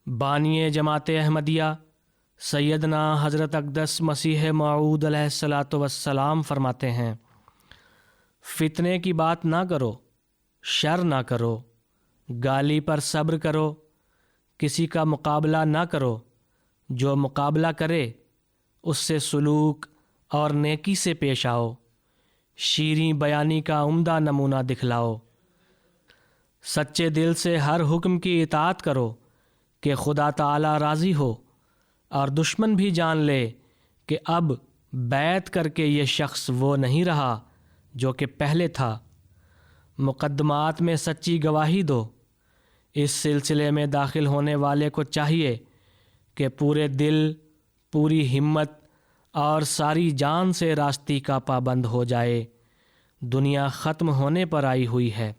بانی جماعت احمدیہ سیدنا حضرت اقدس مسیح موعود علیہ الصلاۃ والسلام فرماتے ہیں، فتنے کی بات نہ کرو، شر نہ کرو، گالی پر صبر کرو، کسی کا مقابلہ نہ کرو، جو مقابلہ کرے اس سے سلوک اور نیکی سے پیش آؤ، شیریں بیانی کا عمدہ نمونہ دکھلاؤ، سچے دل سے ہر حکم کی اطاعت کرو کہ خدا تعالی راضی ہو، اور دشمن بھی جان لے کہ اب بیعت کر کے یہ شخص وہ نہیں رہا جو کہ پہلے تھا۔ مقدمات میں سچی گواہی دو۔ اس سلسلے میں داخل ہونے والے کو چاہیے کہ پورے دل، پوری ہمت اور ساری جان سے راستی کا پابند ہو جائے۔ دنیا ختم ہونے پر آئی ہوئی ہے۔